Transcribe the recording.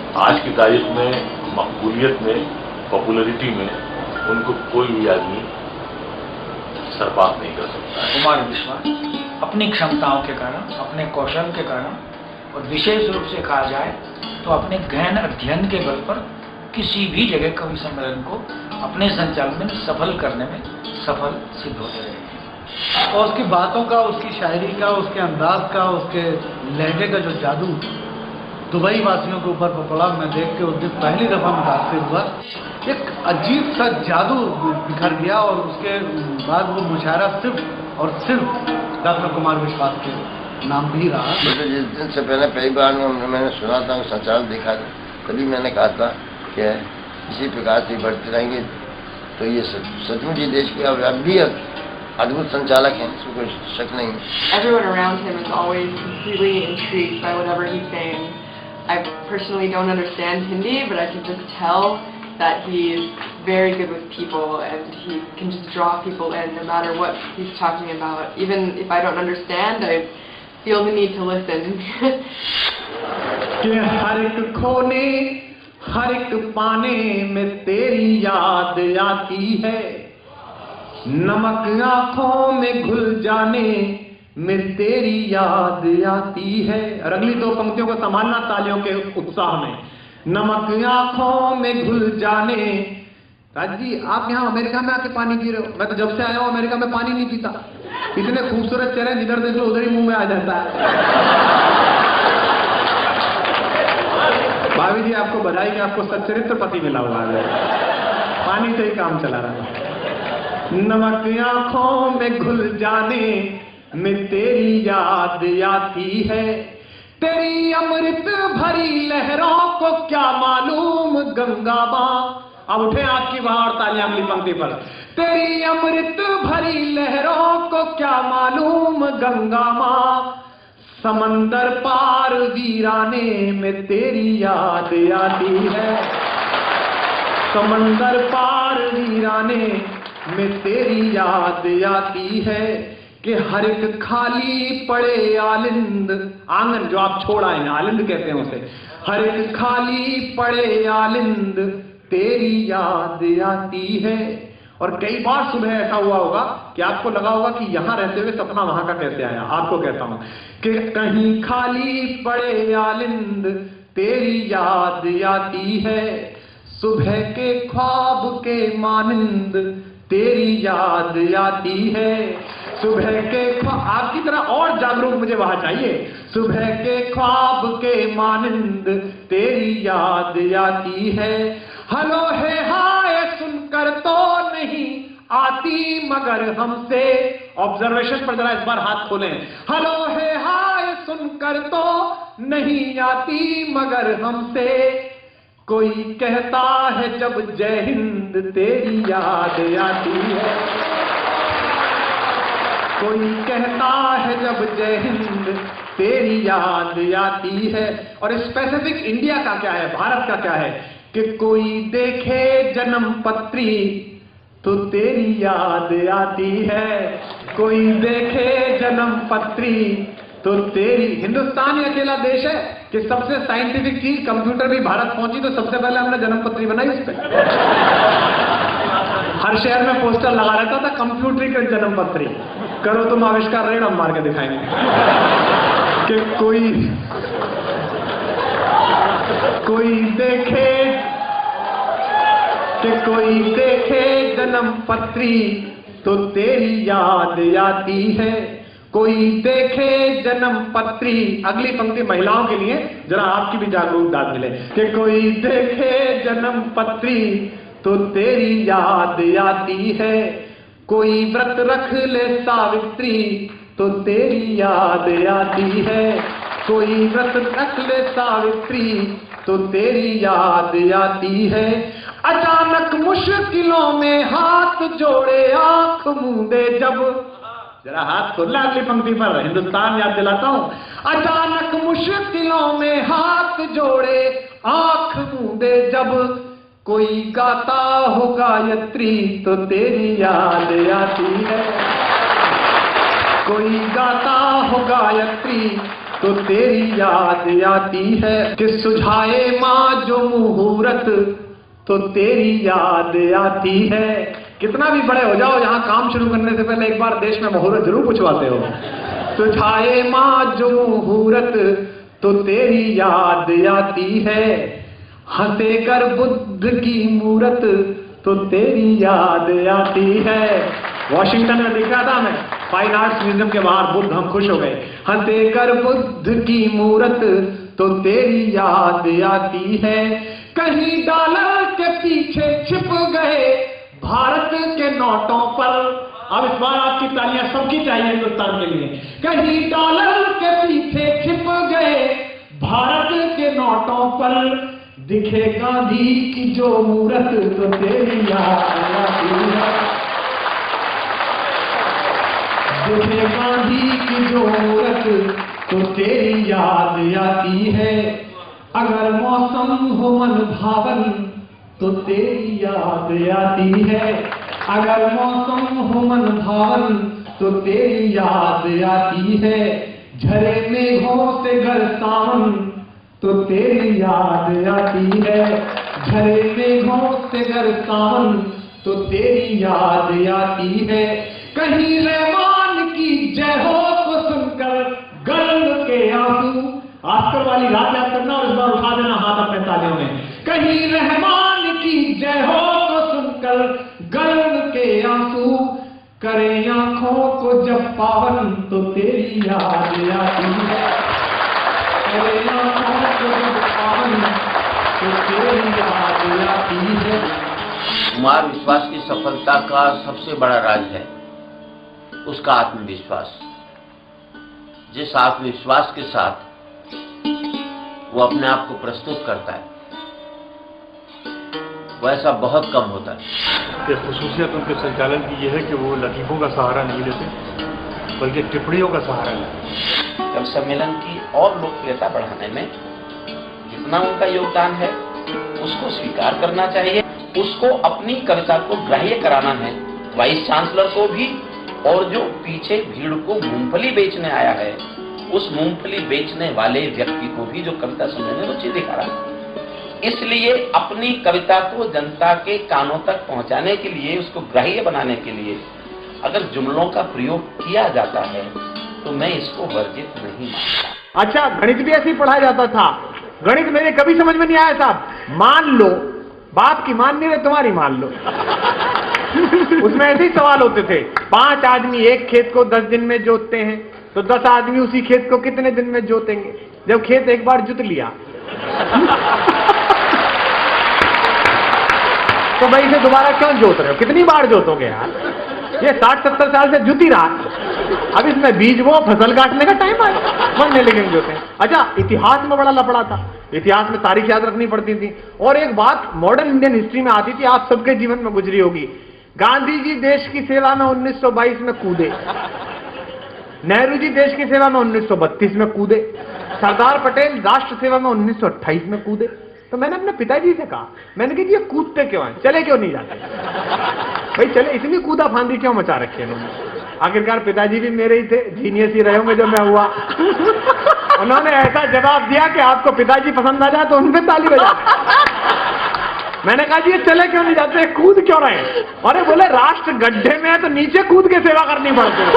आज की तारीख में मकबूलियत में, पॉपुलरिटी में उनको कोई भी आदमी सरपास नहीं कर सकता। कुमार विश्वास अपनी क्षमताओं के कारण, अपने कौशल के कारण और विशेष रूप से कहा जाए तो अपने गहन अध्ययन के बल पर किसी भी जगह कवि सम्मेलन को अपने संचालन में सफल करने में सफल सिद्ध होते रहे। और उसकी बातों का, उसकी शायरी का, उसके अंदाज का, उसके लहजे का जो जादू दुबई वासियों के ऊपर पड़ा, मैं देख के उस दिन पहली दफा मुतासिर हुआ। एक अजीब सा जादू बिखर गया और उसके बाद वो मुशायरा सिर्फ और सिर्फ डॉक्टर कुमार विश्वास के नाम भी रहा। मुझे जिस दिन से पहली बार मैंने सुना था, संचालन देखा था, तभी मैंने कहा था कि इसी प्रकार से बढ़ते रहेंगे तो ये सचमुच ही देश के अब भी अद्भुत संचालक हैं, इसमें कोई शक नहीं। Everyone around him is always completely intrigued by whatever he's saying. I personally don't understand Hindi, but I can just tell that he is very good with people and he can just draw people in no matter what he's talking about. Even if I don't understand, I feel the need to listen. कि हर एक खोने, हर एक पाने में तेरी याद आती है, नमक आंखों में घुल जाने में तेरी याद आती है। और अगली दो पंक्तियों को संभालना तालियों के उत्साह में। नमक आंखों में घुल जाने। राज जी, आप यहाँ अमेरिका में आके पानी पी रहे हो, मैं तो जब से आया हूँ अमेरिका में पानी नहीं पीता। इतने खूबसूरत चेहरे जिधर देख लो उधर ही मुंह में आ जाता है। भाभी जी, आपको बधाई कि आपको सच्चरित्र पति मिला हुआ है, पानी से ही काम चला रहा है। नमक आंखों में घुल जाने में तेरी याद आती है, तेरी अमृत भरी लहरों को क्या मालूम गंगा माँ। अब उठे आपकी बाह और तालियां अगली पंक्ति पर। तेरी अमृत भरी लहरों को क्या मालूम गंगा माँ, समंदर पार वीराने में तेरी याद आती है, समंदर पार वीराने में तेरी याद आती है। कि हर एक खाली पड़े आलिंद आंगन जो आप छोड़ आए हैं, आलिंद कहते हैं उसे, हर एक खाली पड़े आलिंद तेरी याद आती है। और कई बार सुबह ऐसा हुआ होगा कि आपको लगा होगा कि यहां रहते हुए सपना वहां का कैसे आया। आपको कहता हूं कि कहीं खाली पड़े आलिंद तेरी याद आती है, सुबह के ख्वाब के मानिंद तेरी याद आती है, सुबह के आपकी तरह और जागरूक मुझे वहां चाहिए। सुबह के ख्वाब के मानिंद तेरी याद आती है, हलो है हाय सुनकर तो नहीं आती मगर हमसे। ऑब्जर्वेशन पर जरा इस बार हाथ खोलें। हलो है हाय सुनकर तो नहीं आती मगर हमसे, कोई कहता है जब जय हिंद तेरी याद आती है, कोई कहता है जब जय हिंद तेरी याद आती है। और स्पेसिफिक इंडिया का क्या है, भारत का क्या है कि कोई देखे जन्म पत्री तो तेरी याद आती है, कोई देखे जन्म पत्री तो तेरी। हिंदुस्तान ही अकेला देश है कि सबसे साइंटिफिक चीज कंप्यूटर भी भारत पहुंची तो सबसे पहले हमने जन्म पत्री बनाई उस पर। हर शहर में पोस्टर लगा रहता था कंप्यूटरीकृत जन्म पत्री, करो तुम आविष्कार, रेड हम मार के दिखाएंगे कि कोई देखे कि कोई देखे जन्म पत्री तो तेरी याद आती है, कोई देखे जन्म पत्री। अगली पंक्ति महिलाओं के लिए, जरा आपकी भी जागरूक दाद मिले कि कोई देखे जन्म पत्री तो तेरी याद आती है, कोई व्रत रख ले सावित्री तो तेरी याद आती है, कोई व्रत रख ले सावित्री तो तेरी याद आती है। अचानक मुश्किलों में हाथ जोड़े आंख मूंदे जब, जरा हाथ खोलना अगली पंक्ति पर, हिंदुस्तान याद दिलाता हूं। अचानक मुश्किलों में हाथ जोड़े आंख मूंदे जब, कोई गाता हो गायत्री तो तेरी याद आती है, कोई गाता हो गायत्री तो तेरी याद आती है कि सुझाए माँ जो मुहूर्त तो तेरी याद आती है। कितना भी बड़े हो जाओ, यहाँ काम शुरू करने से पहले एक बार देश में मुहूर्त जरूर पूछवाते हो। सुझाए माँ जो मुहूर्त तो तेरी याद आती है, हंसे कर बुद्ध की मूरत तो तेरी याद आती है। वॉशिंगटन में देखा था मैं, फाइन आर्ट्स म्यूजियम के बाहर बुद्ध, हम खुश हो गए। हंसे कर बुद्ध की मूरत तो तेरी याद आती है, कहीं डॉलर के पीछे छिप गए भारत के नोटों पर। अब इस बार आपकी तालियां सबकी चाहिए हिंदुस्तान के लिए। कहीं डॉलर के पीछे छिप गए भारत के नोटों पर, दिखे गांधी की जो मूरत तो तेरी याद आती है, दिखे गांधी की जो मूरत तो तेरी याद आती है। अगर मौसम हो मन भावन तो तेरी याद आती है, अगर मौसम हो मन भावन तो तेरी याद आती है। झरे मेघों से गर सावन तो तेरी याद आती है, झरे मेघों से गर सावन तो तेरी याद आती है। कहीं रहमान की जय हो को सुनकर गर्व के आंसू, आस्कर वाली रात याद करना और इस बार उठा देना हाथ अपने तालियों में। कहीं रहमान की जय हो को सुनकर गर्व के आंसू, करे आंखों को जब पावन तो तेरी याद आती है, करे आंखों को जब पावन तो तेरी याद आती है। कुमार विश्वास की सफलता का सबसे बड़ा राज है उसका आत्मविश्वास। जिस आत्मविश्वास के साथ वो अपने आप को प्रस्तुत करता है वैसा बहुत कम होता है। कि खुसूसियत उनके संचालन की यह है कि वो लतीफ़ों का सहारा नहीं लेते बल्कि टिप्पणियों का सहारा लेते। कवि सम्मेलन की और लोकप्रियता बढ़ाने में जितना उनका योगदान है उसको स्वीकार करना चाहिए, उसको अपनी कविता को ग्राह्य कराना है वाइस चांसलर को भी, और जो पीछे भीड़ को मूंगफली बेचने आया है उस मूंगफली बेचने वाले व्यक्ति को भी जो कविता सम्मेलन में रुचि दिखा रहा है। इसलिए अपनी कविता को जनता के कानों तक पहुंचाने के लिए, उसको ग्राह्य बनाने के लिए अगर जुमलों का प्रयोग किया जाता है तो मैं इसको वर्जित नहीं मानता। अच्छा, गणित भी ऐसे ही पढ़ाया जाता था। गणित मेरे कभी समझ में नहीं आया साहब। मान लो, बाप की मान नहीं रहे तुम्हारी मान लो। उसमें ऐसे ही सवाल होते थे, 5 आदमी एक खेत को 10 दिन में जोतते हैं तो 10 आदमी उसी खेत को कितने दिन में जोतेंगे? जब खेत एक बार जुत लिया तो भाई इसे दोबारा क्यों जोत रहे हो? कितनी बार जोतोगे यार? ये 60-70 साल से जुती रहा, अब इसमें बीज वो फसल काटने का टाइम आया, मरने लगे जोते हैं। अच्छा, इतिहास में बड़ा लफड़ा था, इतिहास में तारीख याद रखनी पड़ती थी। और एक बात मॉडर्न इंडियन हिस्ट्री में आती थी, आप सबके जीवन में गुजरी होगी। गांधी जी देश की सेवा में 1922 में कूदे, नेहरू जी देश की सेवा में 1932 में कूदे, सरदार पटेल राष्ट्र सेवा में 1928 में कूदे। तो मैंने अपने पिताजी से कहा, मैंने कहा ये कूदते क्यों हैं, चले क्यों नहीं जाते? भाई चले, इतनी कूदा फांदी क्यों मचा रखी है इन्होंने? आखिरकार पिताजी भी मेरे ही थे, जीनियस ही रहे होंगे जो मैं हुआ। उन्होंने ऐसा जवाब दिया कि आपको पिताजी पसंद आ जाए तो उनपे ताली बजा। मैंने कहा जी ये चले क्यों नहीं जाते, कूद क्यों रहे? अरे बोले राष्ट्र गड्ढे में है तो नीचे कूद के सेवा करनी पड़ती है।